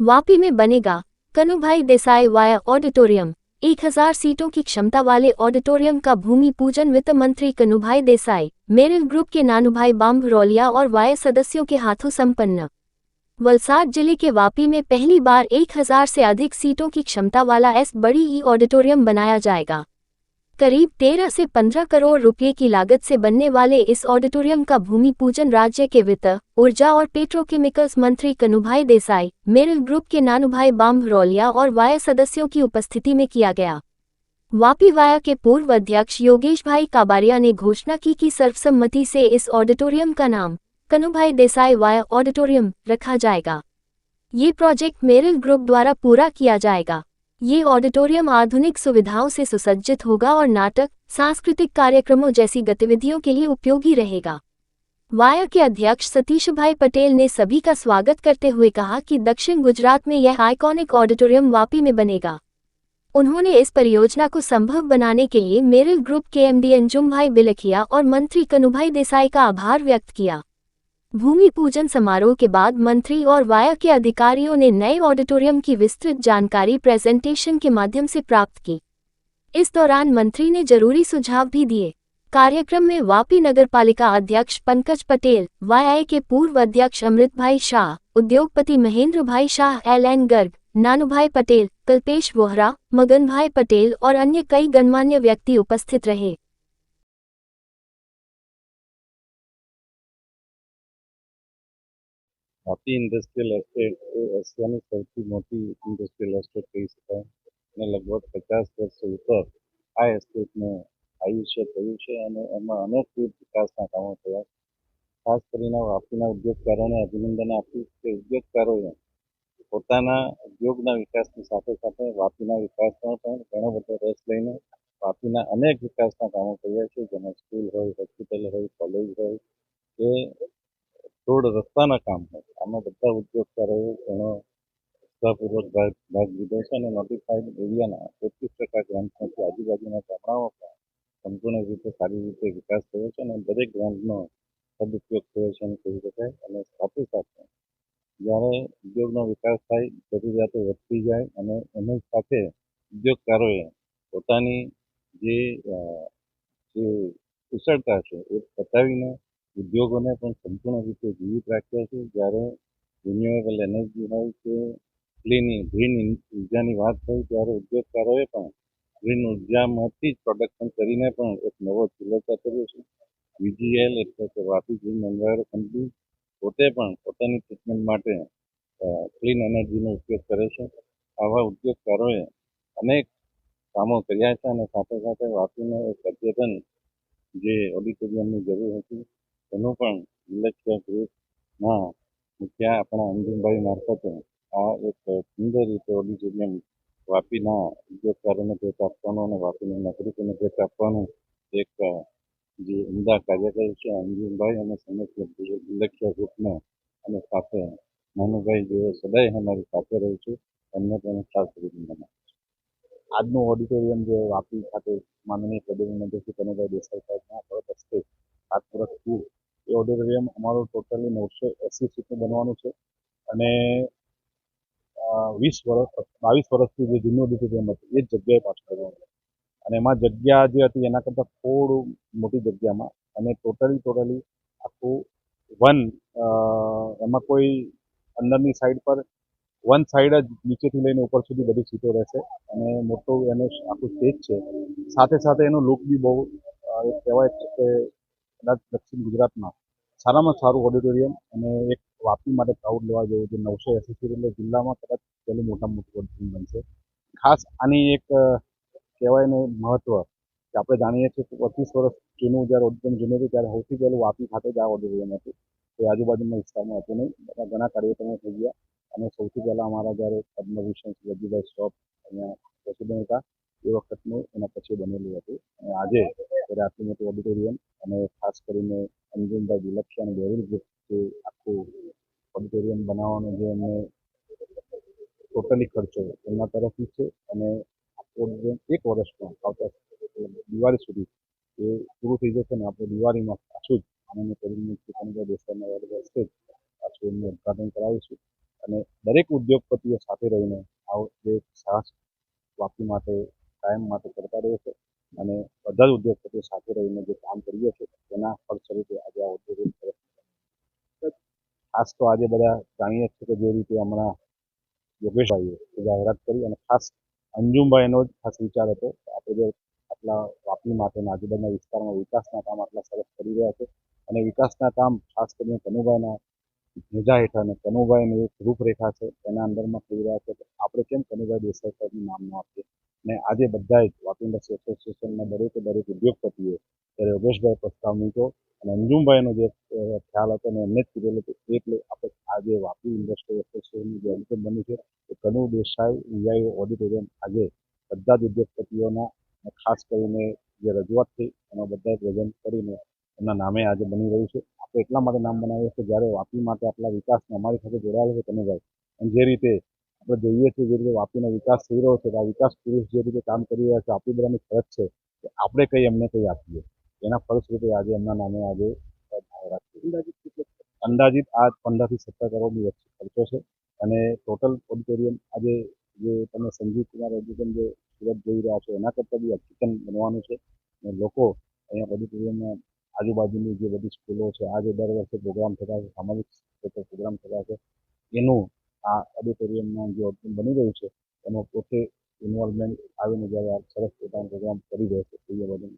वापी में बनेगा Kanubhai Desai via auditorium. 1000 सीटों की क्षमता वाले ऑडिटोरियम का भूमि पूजन वित्त मंत्री कनुभाई देसाई, मेरिल ग्रुप के नानुभाई बाम्भरौलिया और वाया सदस्यों के हाथों संपन्न। वलसाड जिले के वापी में पहली बार 1000 से अधिक सीटों की क्षमता वाला बड़ी ई ऑडिटोरियम बनाया जाएगा। करीब 13 से 15 करोड़ रुपए की लागत से बनने वाले इस ऑडिटोरियम का भूमि पूजन राज्य के वित्त, ऊर्जा और पेट्रोकेमिकल्स मंत्री कनुभाई देसाई, मेरिल ग्रुप के नानुभाई बाम्भरौलिया और वाया सदस्यों की उपस्थिति में किया गया। वापी वाया के पूर्व अध्यक्ष योगेश भाई काबारिया ने घोषणा की कि सर्वसम्मति से इस ऑडिटोरियम का नाम कनुभाई देसाई वाया ऑडिटोरियम रखा जाएगा। ये प्रोजेक्ट मेरिल ग्रुप द्वारा पूरा किया जाएगा। ये ऑडिटोरियम आधुनिक सुविधाओं से सुसज्जित होगा और नाटक, सांस्कृतिक कार्यक्रमों जैसी गतिविधियों के लिए उपयोगी रहेगा। वाया के अध्यक्ष सतीश भाई पटेल ने सभी का स्वागत करते हुए कहा कि दक्षिण गुजरात में यह आइकॉनिक ऑडिटोरियम वापी में बनेगा। उन्होंने इस परियोजना को संभव बनाने के लिए मेरिल ग्रुप के एमडी अंजुम भाई बिलखिया और मंत्री कनुभाई देसाई का आभार व्यक्त किया। भूमि पूजन समारोह के बाद मंत्री और वाया के अधिकारियों ने नए ऑडिटोरियम की विस्तृत जानकारी प्रेजेंटेशन के माध्यम से प्राप्त की। इस दौरान मंत्री ने जरूरी सुझाव भी दिए। कार्यक्रम में वापी नगरपालिका अध्यक्ष पंकज पटेल, वाया के पूर्व अध्यक्ष अमृत भाई शाह, उद्योगपति महेंद्र भाई शाह, LN गर्ग, नानुभाई पटेल, कल्पेश वोहरा, मगन भाई पटेल और अन्य कई गणमान्य व्यक्ति उपस्थित रहे। વાપી ઇન્ડસ્ટ્રીયલ એસ્ટેટ એ એશિયાની સૌથી મોટી ઇન્ડસ્ટ્રીયલ એસ્ટેટ કહી શકાય અને લગભગ 50 વર્ષ ઉપર આ એસ્ટેટને આયુષ્ય થયું છે અને એમાં અનેકવિધ વિકાસના કામો થયા. ખાસ કરીને વાપીના ઉદ્યોગકારોને અભિનંદન આપીશ કે ઉદ્યોગકારોએ પોતાના ઉદ્યોગના વિકાસની સાથે સાથે વાપીના વિકાસમાં પણ ઘણો બધો રસ લઈને વાપીના અનેક વિકાસના કામો કર્યા છે, જેમાં સ્કૂલ હોય, હોસ્પિટલ હોય, કોલેજ હોય કે રોડ રસ્તાના કામ હોય. આમાં બધા ઉદ્યોગકારોએ ઘણો ઉત્સાહપૂર્વક ભાગ લીધો છે અને નોટિફાઈડ એરિયાના 33% ગ્રાન્ટમાંથી આજુબાજુના ગામડાઓ પણ સંપૂર્ણ રીતે સારી રીતે વિકાસ થયો છે અને દરેક ગ્રાન્ટનો સદુપયોગ થયો છે એમ કહી શકાય. અને સાથે સાથે જ્યારે ઉદ્યોગનો વિકાસ થાય, જરૂરિયાતો વધતી જાય અને એની સાથે ઉદ્યોગકારોએ પોતાની જે જે કુશળતા છે એ બતાવીને ઉદ્યોગોને પણ સંપૂર્ણ રીતે જીવિત રાખ્યા છે. જ્યારે રિન્યુએબલ એનર્જી હોય કે ગ્રીન ઉર્જાની વાત થઈ ત્યારે ઉદ્યોગકારોએ પણ ગ્રીન ઉર્જામાંથી જ પ્રોડક્શન કરીને પણ એક નવો ચૂલો કર્યો છે. VGL એટલે કે વાપી ગ્રીન એન્વાયરો કંપની પોતે પણ પોતાની ટ્રીટમેન્ટ માટે ક્લીન એનર્જીનો ઉપયોગ કરે છે. આવા ઉદ્યોગકારોએ અનેક કામો કર્યા છે અને સાથે સાથે વાપીને એક અદ્યતન જે ઓડિટોરિયમની જરૂર હતી એનું પણ વિલખ્ય ગ્રુપના મુખ્ય આપણા અંજુમભાઈ મારફતે આ એક સુંદર રીતે ઓડિટોરિયમ વાપીના ઉદ્યોગકારોને ભેટ આપવાનું અને વાપીના નાગરિકોને ભેટ આપવાનું એક જે ઉમદા કાર્ય કર્યું છે અંજુમભાઈ અને સમગ્ર વિલખ્ય ગ્રુપને અને સાથે નાનુભાઈ જેઓ સદાય અમારી સાથે રહે છે એમને પણ ખાસ અભિનંદન. આજનું ઓડિટોરિયમ જે વાપી ખાતે માનનીય પ્રધાનમંત્રી કનુભાઈ દેસાઈ સાહેબના ભરત હસ્તે ખાતમુહૂર્ત થયું. એ ઓડિટોરિયમ અમારું ટોટલી 980 સીટનું બનવાનું છે અને 22 વર્ષથી જે જૂનું ઓડિટોરિયમ હતું એ જ જગ્યાએ પાછું કરવાનું અને એમાં જગ્યા જે હતી એના કરતાં થોડું મોટી જગ્યામાં અને ટોટલી આખું એમાં કોઈ અંદરની સાઈડ પર વન સાઈડ જ નીચેથી લઈને ઉપર સુધી બધી સીટો રહેશે અને મોટું એનું આખું સ્ટેજ છે. સાથે સાથે એનું લુક બી બહુ કહેવાય છે કે કદાચ દક્ષિણ ગુજરાતમાં સારામાં સારું ઓડિટોરિયમ અને એક વાપી માટે પ્રાઉડ લેવા જેવું છે. 980 સીટ એટલે જિલ્લામાં કદાચ પહેલું મોટામાં મોટું ઓડિટોરિયમ બનશે. ખાસ આની એક કહેવાય ને મહત્ત્વ કે આપણે જાણીએ છીએ કે 25 વર્ષ જૂનું જ્યારે ઓડિટોરિયમ જૂનું હતું ત્યારે સૌથી પહેલું વાપી ખાતે જ આ ઓડિટોરિયમ હતું. એ આજુબાજુના વિસ્તારમાં હતું નહીં. ઘણા કાર્યક્રમો થઈ ગયા અને સૌથી પહેલાં અમારા જ્યારે પદ્મભૂષણ વજીભાઈ શ્રોફ અહીંયા પ્રેસિડેન્ટ હતા એ વખતનું એના પછી બનેલું હતું. અને આજે ત્યારે આટલું મોટું ઓડિટોરિયમ અને ખાસ કરીને અંજુમભાઈ બિલખિયા અને બેરિલ ગ્રુપ જે આખું ઓડિટોરિયમ બનાવવાનો જે એમને ટોટલી ખર્ચો એમના તરફથી છે અને ઓડિટોરિયમ એક વર્ષમાં આવતા દિવાળી સુધી એ પૂરું થઈ જશે ને આપણે દિવાળીમાં પાછું જ માનનીય પ્રધાનમંત્રી કનુભાઈ દેસાઈના હસ્તે જ પાછું એમનું ઉદઘાટન કરાવીશું અને દરેક ઉદ્યોગપતિઓ સાથે રહીને આવો જે સાહસ વાપી માટે કાયમ માટે કરતા રહે છે અને બધા જ ઉદ્યોગપતિઓ સાથે રહીને જે કામ કરીએ છીએ તેના ફળસ્વરૂપે આજે આ ઔદ્યોગિક ખાસ તો આજે બધા જાણીએ છીએ કે જે રીતે હમણાં યોગેશભાઈએ જાહેરાત કરી અને ખાસ અંજુમભાઈનો જ ખાસ વિચાર હતો કે આપણે જે આટલા વાપી માટેના આજુબાજુના વિસ્તારમાં વિકાસના કામ આટલા સરસ કરી રહ્યા છે અને વિકાસના કામ ખાસ કરીને કનુભાઈના નેજા હેઠળ અને કનુભાઈની એક રૂપરેખા છે તેના અંદરમાં થઈ રહ્યા છે. આપણે કેમ કનુભાઈ દેસાઈ સાહેબનું નામ ન આપીએ અને આજે બધા જ વાપી ઇન્ડસ્ટ્રી એસોસિએશનના દરેકે દરેક ઉદ્યોગપતિઓ ત્યારે યોગેશભાઈ પ્રસ્તાવ મૂક્યો અને અંજુમભાઈનો જે ખ્યાલ હતો અને એમને જ કીધેલું કે એટલે આપણે આજે વાપી ઇન્ડસ્ટ્રી એસોસિએશનનું જે અલ્ટિમેટ બન્યું છે એ કનુ દેસાઈ વીઆઈઓ ઓડિટોરિયમ આજે બધા જ ઉદ્યોગપતિઓના ખાસ કરીને જે રજૂઆત થઈ એમાં બધા જ વજન કરીને એમના નામે આજે બની રહ્યું છે. આપણે એટલા માટે નામ બનાવ્યું છે જ્યારે વાપી માટે આટલા વિકાસને અમારી સાથે જોડાયેલા છે કનુભાઈ અને જે રીતે આપણે જોઈએ છીએ જે રીતે વાપીનો વિકાસ થઈ રહ્યો છે આ વિકાસ પુરુષ જે રીતે કામ કરી રહ્યા છે આપણી બધાની ફરજ છે કે આપણે કંઈ એમને કંઈ આપીએ એના ફળસ્વરૂપે આજે એમના નામે આજે જાહેરાત કરી. અંદાજિત આ 15 થી 17 કરોડની વચ્ચે ખર્ચો છે અને ટોટલ ઓડિટોરિયમ આજે જે તમે સંજીવ કુમાર ઓડિટોરિયમ જે સુરત જઈ રહ્યા છો એના કરતાં બી અદ્યતન બનવાનું છે અને લોકો અહીંયા ઓડિટોરિયમમાં આજુબાજુની જે બધી સ્કૂલો છે આ જે દર વર્ષે પ્રોગ્રામ થતા છે સામાજિક ક્ષેત્રે પ્રોગ્રામ થતા છે એનું આ ઓડિટોરિયમમાં જે બની રહ્યું છે એમાં પોતે ઇન્વોલ્વમેન્ટ આવીને જ્યારે આ સરસ પોતાનો પ્રોગ્રામ કરી રહ્યો છે એ બધું